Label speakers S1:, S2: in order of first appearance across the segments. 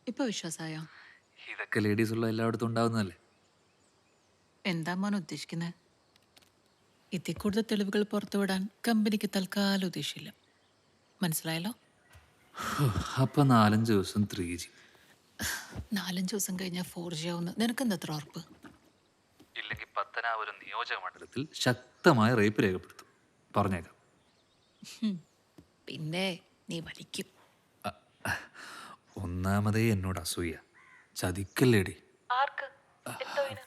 S1: ഇപ്പൊ വിശ്വാസായോ?
S2: ഇതൊക്കെ ലേഡീസ് ഉള്ള എല്ലായിടത്തും ഉണ്ടാവുന്നതല്ലേ.
S1: എന്താ മോൻ ഉദ്ദേശിക്കുന്നത്? ഇതിൽ കൂടുതൽ തെളിവുകൾ പുറത്തുവിടാൻ കമ്പനിക്ക് തൽക്കാലം ഉദ്ദേശിച്ചില്ല. മനസ്സിലായല്ലോ?
S2: അപ്പൊ 4-5 ദിവസം 3G.
S1: 4-5 ദിവസം കഴിഞ്ഞാൽ 4G ആവുന്ന നിനക്കെന്താ അത്ര ഉറപ്പ്?
S2: ഇല്ലെങ്കിൽ പത്തനാപുരം നിയോജക മണ്ഡലത്തിൽ ശക്തമായ റേപ്പ് രേഖപ്പെടുത്തും. പറഞ്ഞേക്കാം.
S1: പിന്നെ നീ വലിക്കും.
S2: ഒന്നാമതേ എന്നോട് അസൂയ. ചതിക്കല്ലേടി.
S1: ആർക്ക്? എന്തോയിന്?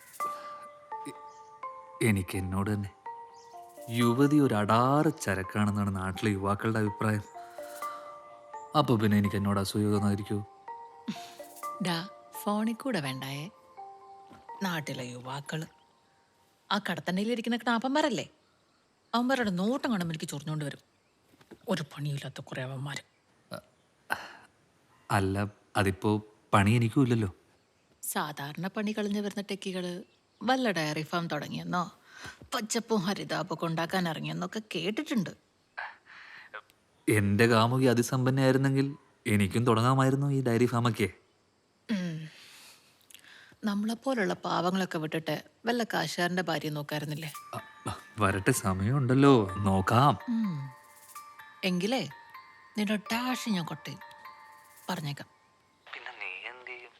S2: എനിക്ക് എന്നോട് തന്നെ. യുവതി ഒരു അടാറ് ചരക്കാണെന്നാണ് നാട്ടിലെ യുവാക്കളുടെ അഭിപ്രായം. അപ്പൊ പിന്നെ എനിക്ക് എന്നോട് അസൂയ തോന്നാതിരിക്കൂ?
S1: ഡാ, ഫോണിൽ കൂടെ വേണ്ടായേ. നാട്ടിലെ യുവാക്കള് ആ കടത്തണ്ടയിലിരിക്കുന്ന ക്നാപ്പന്മാരല്ലേ? അവന്മാരുടെ നോട്ടം കാണുമ്പോൾ എനിക്ക് ചൊറിഞ്ഞുകൊണ്ട് വരും. ഒരു പണിയില്ലാത്ത കുറെ അവന്മാര്.
S2: അല്ല, അതിപ്പോ പണി എനിക്കും ഇല്ലല്ലോ.
S1: സാധാരണ പണി കളഞ്ഞു വരുന്ന ടെക്കികള് വല്ല ഡയറി ഫാം തുടങ്ങിയെന്നോ പച്ചപ്പും ഹരിതാപൊക്കെ ഉണ്ടാക്കാൻ ഇറങ്ങിയെന്നൊക്കെ കേട്ടിട്ടുണ്ട്.
S2: എന്റെ കാമുകി അതിസമ്പന്നയായിരുന്നെങ്കിൽ എനിക്കും തുടങ്ങാമായിരുന്നു ഈ ഡയറി ഫാമൊക്കെ.
S1: നമ്മളെപ്പോലുള്ള പാവങ്ങളൊക്കെ വിട്ടിട്ട് വല്ല കാശുകാരന്റെ ഭാര്യ നോക്കായിരുന്നില്ലേ?
S2: വരട്ടെ, സമയമുണ്ടല്ലോ, നോക്കാം.
S1: എങ്കിലേ നിന്റെ ഡാഷ് ഞാൻ കൊട്ടയും. പറഞ്ഞേക്കാം.
S2: പിന്നെ നീ എന്ത് ചെയ്യും?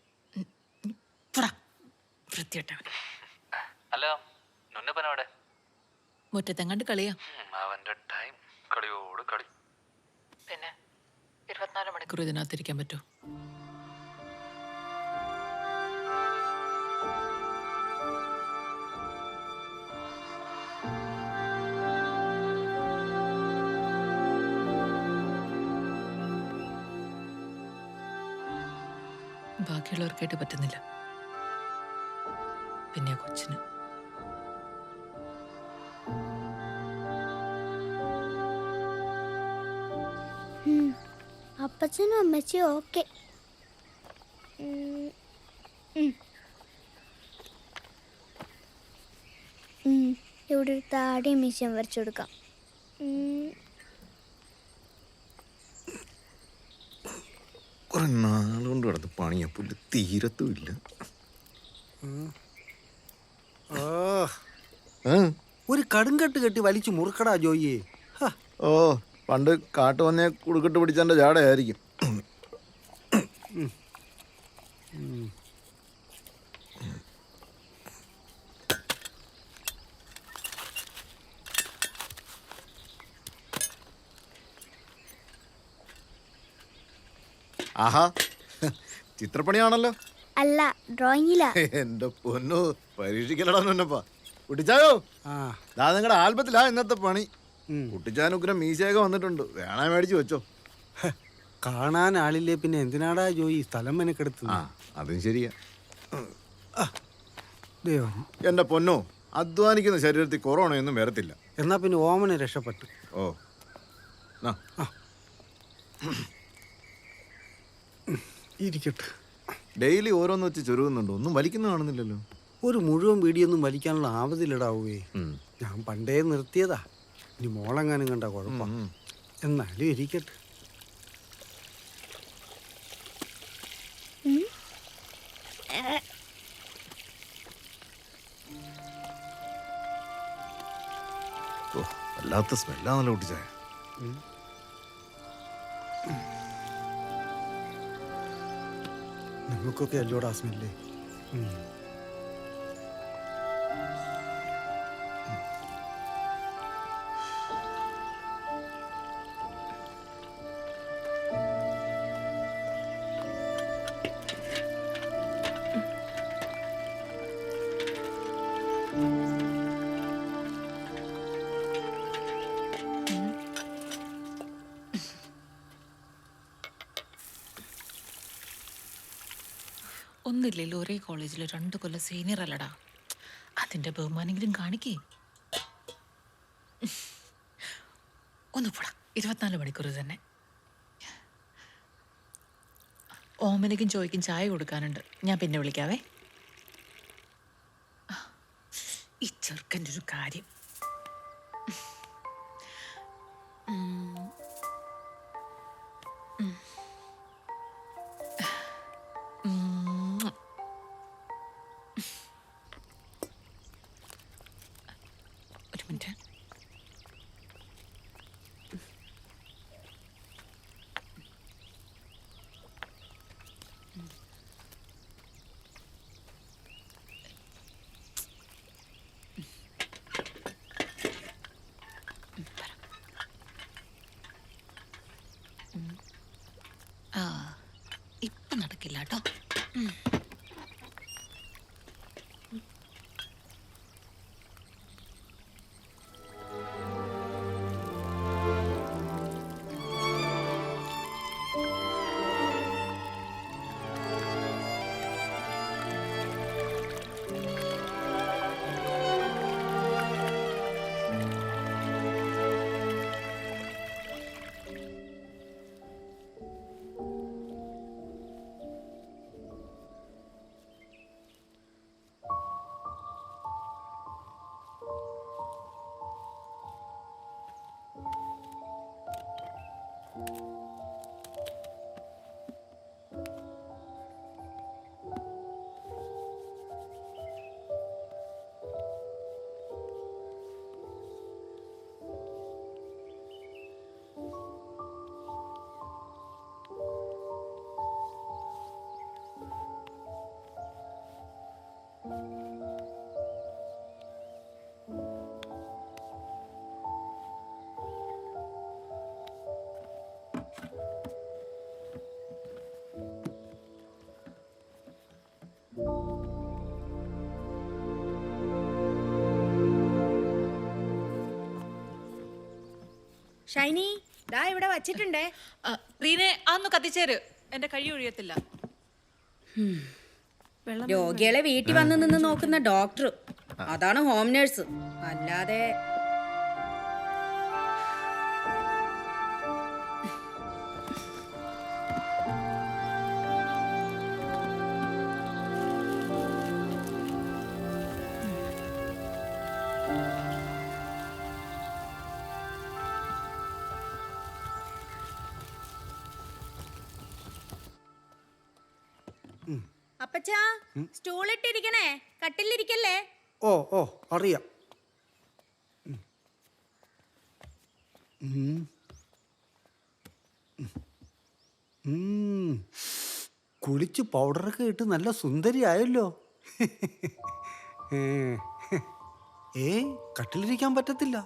S1: വൃത്തിയിട്ടവൻ
S2: അല്ല, നുന്നപ്പനവിടെ?
S1: മുറ്റത്തെങ്ങാണ്ട് കളിയാ.
S2: അവന്റെ ടൈം കളിയോട് കളി.
S1: പിന്നെ 24 മണിക്കൂർ ഇതിനകത്തിരിക്കാൻ പറ്റൂ? ബാക്കിയുള്ളവർക്കായിട്ട് പറ്റുന്നില്ല, പിന്നെ ആ കൊച്ചിന്.
S3: അപ്പച്ചനും അമ്മച്ചിയും ഓക്കെ. ഇവിടെ ഒരു താടിയും മീശയും വരച്ചു കൊടുക്കാം.
S4: കുറെ നാളുകൊണ്ട് കിടന്ന് പണിയാ, പുല്ല് തീരത്തുമില്ല.
S5: ഒരു കടുങ്കെട്ട് കെട്ടി വലിച്ചു മുറുക്കടാ ജോയിയെ.
S4: ഓ, പണ്ട് കാട്ടു വന്നേ കുടുക്കിട്ട് പിടിച്ചെന്റെ ജാടയായിരിക്കും. ആഹാ, ചിത്രപ്പണിയാണല്ലോ.
S3: അല്ല, ഡ്രോയിങ്ങിലാ.
S4: എന്റെ പൊന്നു, പരീക്ഷിക്കലടാ കുട്ടിച്ചായോ. ദാ നിങ്ങളുടെ ആൽബത്തിലാ ഇന്നത്തെ പണി. കുട്ടിച്ചാനുഗ്രം മീശയൊക്കെ വന്നിട്ടുണ്ട്, വേണേ മേടിച്ചു വെച്ചോ.
S5: കാണാൻ ആളില്ലേ പിന്നെ എന്തിനാടാ ജോയി സ്ഥലം മെനക്കെടുത്തത്?
S4: ആ, അതും ശരിയാ.
S5: ദൈവം.
S4: എന്റെ പൊന്നോ, അധ്വാനിക്കുന്ന ശരീരത്തിൽ കൊറോണയൊന്നും വരത്തില്ല.
S5: എന്നാ പിന്നെ ഓമനെ രക്ഷപ്പെട്ടു.
S4: ഓ,
S5: ഇരിക്കട്ടെ.
S4: ഡെയിലി ഓരോന്ന് വെച്ച് ചുരുങ്ങുന്നുണ്ടോ? ഒന്നും വലിക്കുന്ന കാണുന്നില്ലല്ലോ.
S5: ഒരു മുഴുവൻ വീടിയൊന്നും വലിക്കാനുള്ള ആവതിലിടാവേ. ഞാൻ പണ്ടേ നിർത്തിയതാ. ഇനി മോളെങ്ങാനും കണ്ട കുഴപ്പം. എന്നാലും ഇരിക്കട്ടെ.
S4: വല്ലാത്ത സ്മെല്ലാന്നല്ലോ കുട്ടിച്ചായ.
S5: നിങ്ങൾക്കൊക്കെ അല്ലോടാ സ്മെല്ലേ.
S1: ഒന്നില്ലല്ലോ, ഒരേ കോളേജിൽ 2 കൊല്ലം സീനിയർ അല്ലടാ. അതിന്റെ ബഹുമാനെങ്കിലും കാണിക്കേ. ഒന്ന് പോടാ, 24 മണിക്കൂർ തന്നെ. ഓമനയ്ക്കും ചോയ്ക്കും ചായ കൊടുക്കാനുണ്ട്, ഞാൻ പിന്നെ വിളിക്കാവേ. ഈ ചെറുക്കൻ്റെ ഒരു കാര്യം. മിനിറ്റ്. ആ ഇപ്പൊ നടക്കില്ല കേട്ടോ.
S6: ഷൈനി ദാ ഇവിടെ വച്ചിട്ടുണ്ടേ.
S1: റീനെ അതൊന്ന് കത്തിച്ചേര്, എന്റെ കഴി ഒഴിയത്തില്ല.
S6: രോഗികളെ വീട്ടിൽ വന്ന് നിന്ന് നോക്കുന്ന ഡോക്ടർ, അതാണ് ഹോം നേഴ്സ്. അല്ലാതെ അപ്പച്ചാ സ്റ്റൂൾ ഇട്ടിരിക്കണേ, കട്ടിലിരിക്കല്ലേ.
S5: ഓ ഓ അറിയാം. കുളിച്ച് പൗഡറൊക്കെ ഇട്ട് നല്ല സുന്ദരിയായല്ലോ. കട്ടിലിരിക്കാൻ പറ്റത്തില്ല,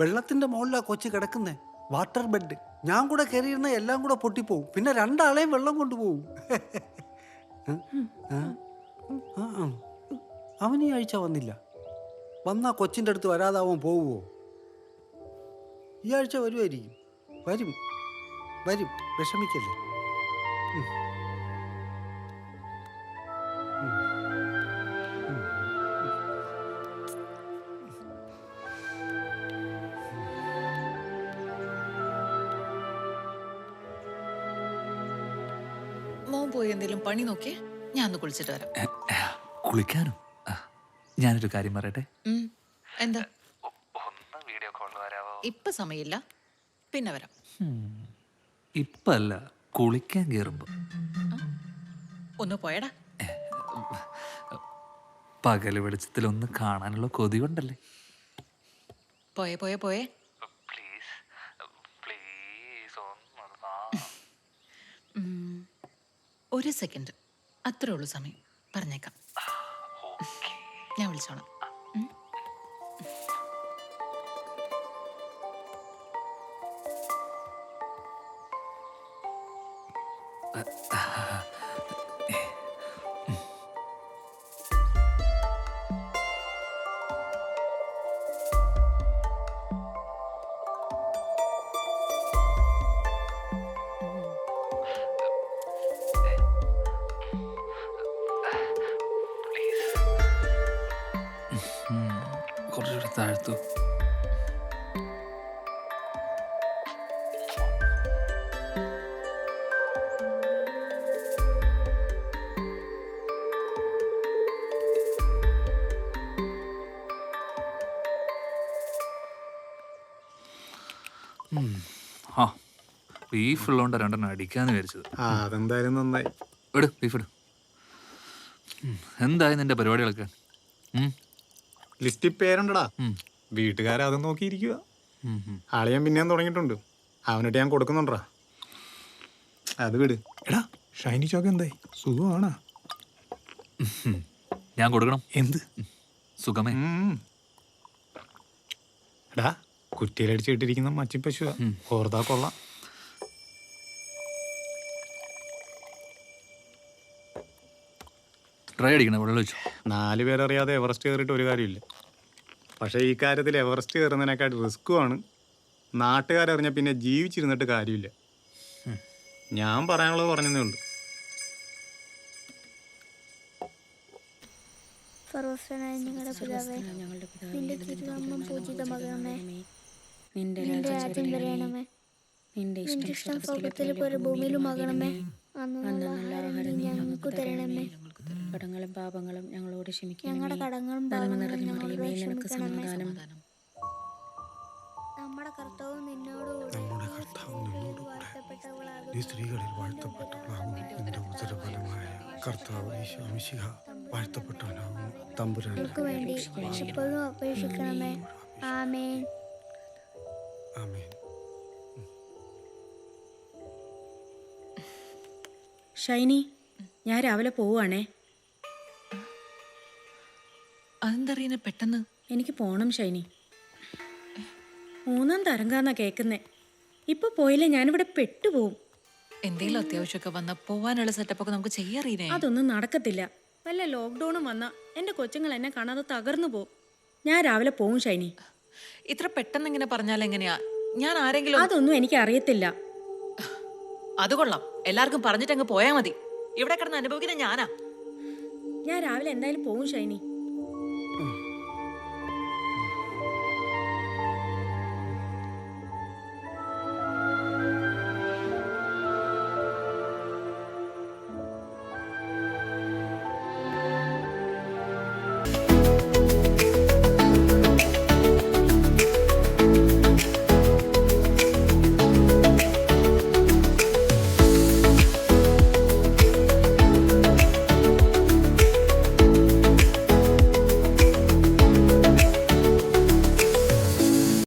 S5: വെള്ളത്തിന്റെ മുകളിലാ കൊച്ചു കിടക്കുന്നേ. Water bed. ഞാൻ കൂടെ കയറിയിരുന്ന എല്ലാം കൂടെ പൊട്ടിപ്പോവും, പിന്നെ രണ്ടാളെയും വെള്ളം കൊണ്ടുപോകും. അവൻ ഈ ആഴ്ച വന്നില്ല. വന്നാ കൊച്ചിൻ്റെ അടുത്ത് വരാതെ അവൻ പോവുമോ? ഈ ആഴ്ച വരുമായിരിക്കും. വരും വരും, വിഷമിക്കല്ലേ.
S1: മോൻ പോയി എന്തെങ്കിലും പണി നോക്കിയേ, ഞാൻ ഒന്ന് കുളിച്ചിട്ട് വരാം.
S2: കുളിക്കാനോ? ഞാനൊരു കാര്യം പറയട്ടെ.
S1: എന്താ?
S2: ഒന്ന് വീഡിയോ കോൾ വരാവോ?
S1: ഇപ്പൊ സമയമില്ല, പിന്നെ വരാം.
S2: ഇപ്പല്ല, കുളിക്കാൻ കയറുമ്പോ.
S1: ഒന്ന് പോയടാ.
S2: പകല് വെളിച്ചത്തിൽ ഒന്ന് കാണാനുള്ള കൊതി കൊണ്ടല്ലേ.
S1: പോയേ പോയേ പോയേ.
S2: പ്ലീസ് പ്ലീസ്
S1: ഒരു സെക്കൻഡ്, അത്രേ ഉള്ളൂ സമയം. പറഞ്ഞേക്കാം, ഞാൻ വിളിച്ചോളാം.
S2: കുറച്ചുകൂടെ താഴ്ത്തു. ആ ബീഫ് ഉള്ളതുകൊണ്ട് രണ്ടെണ്ണം അടിക്കാന്ന് വിചാരിച്ചത്.
S4: അതെന്തായാലും നന്നായി.
S2: ഇട് ബീഫ് ഇട്. എന്തായി നിന്റെ പരിപാടികളൊക്കെ?
S4: ലിസ്റ്റിൽ പേരുണ്ടടാ.
S7: വീട്ടുകാരതും നോക്കിയിരിക്കുക. ആളിയാൻ പിന്നെയും തുടങ്ങിയിട്ടുണ്ട്. അവനിട്ട് ഞാൻ കൊടുക്കുന്നുണ്ടാ. അത് വിട്. എടാ ഷൈനി ചോക്ക് എന്തായി? സുഖമാണോ?
S2: ഞാൻ കൊടുക്കണം.
S7: എന്ത്
S2: സുഖമേ.
S7: എടാ കുറ്റിയിലടിച്ചിട്ടിരിക്കുന്ന മച്ചി പശുവാ. ഓർത്താ കൊള്ളാം.
S2: ഡ്രൈ അടിക്കണം, വെള്ളം വെച്ചു.
S7: 4 പേരറിയാതെ എവറസ്റ്റ് കയറിയിട്ട് ഒരു കാര്യമില്ല. പക്ഷേ ഈ കാര്യത്തിൽ എവറസ്റ്റ് കയറുന്നതിനേക്കാൾ റിസ്ക്കുമാണ്. നാട്ടുകാരറിഞ്ഞ പിന്നെ ജീവിച്ചിരുന്നിട്ട് കാര്യമില്ല. ഞാൻ പറയാനുള്ളത് പറഞ്ഞതേ ഉള്ളൂ.
S3: സർവസ്വനായ ഞങ്ങളുടെ പിതാവേ, നിന്റെ തിരുനാമം പൂജിതമാകണമേ.
S6: നിന്റെ
S3: നിന്റെ രാജ്യം വരയണമേ.
S6: നിന്റെ
S3: നിന്റെ ഇഷ്ടം സ്വർഗത്തിൽ പോലെ ഭൂമിയിലുമാകണമേ. അന്നുള്ള ആഹാരം നീ ഞങ്ങൾക്ക് തരണമേ.
S6: കടങ്ങളും പാപങ്ങളും ഞങ്ങളോട് ക്ഷമിക്കണം.
S3: ഞങ്ങളുടെ കടങ്ങളും പാപങ്ങളും ഞങ്ങളോട് ക്ഷമിക്കണമേ. നമ്മുടെ കർത്താവ് നിന്നോടുകൂടെ
S5: നീ സ്ത്രീകളിൽ വാഴ്ത്തപ്പെട്ടവളാകുന്നു. നിന്റെ ഉദരഫലമായ കർത്താവ് ഈശോ മിശിഹ വാഴ്ത്തപ്പെട്ടവനാകുന്നു. തമ്പുരാൻ
S3: ഞങ്ങൾക്ക് വേണ്ടി എപ്പോഴും അപേക്ഷിക്കണമേ. ആമേൻ.
S5: ആമേൻ.
S6: ഷൈനി, ഞാൻ രാവിലെ പോവാണേ.
S1: അതെന്തറിയുന്ന പെട്ടെന്ന്?
S6: എനിക്ക് പോണം ഷൈനി. 3ാം തരംഗാന്നാ കേൾക്കുന്നേ. ഇപ്പൊ പോയില്ലേ ഞാനിവിടെ പെട്ടുപോകും.
S1: എന്തെങ്കിലും അത്യാവശ്യമൊക്കെ വന്ന പോവാനുള്ള സെറ്റപ്പൊക്കെ നമുക്ക് ചെയ്യാറിയേ.
S6: അതൊന്നും നടക്കത്തില്ല. വല്ല ലോക്ക്ഡൌണും വന്നാ എന്റെ കൊച്ചുങ്ങൾ എന്നെ കാണാതെ തകർന്നു പോകും. ഞാൻ രാവിലെ പോവും ഷൈനി.
S1: ഇത്ര പെട്ടെന്ന് ഇങ്ങനെ പറഞ്ഞാൽ എങ്ങനെയാ? ഞാൻ ആരെങ്കിലും
S6: അതൊന്നും എനിക്ക് അറിയത്തില്ല.
S1: അത് കൊള്ളാം. എല്ലാവർക്കും പറഞ്ഞിട്ട് അങ്ങ് പോയാ മതി. ഇവിടെ കിടന്ന് അനുഭവിക്കുന്ന ഞാനാ.
S6: ഞാൻ രാവിലെ എന്തായാലും പോവും ഷൈനി.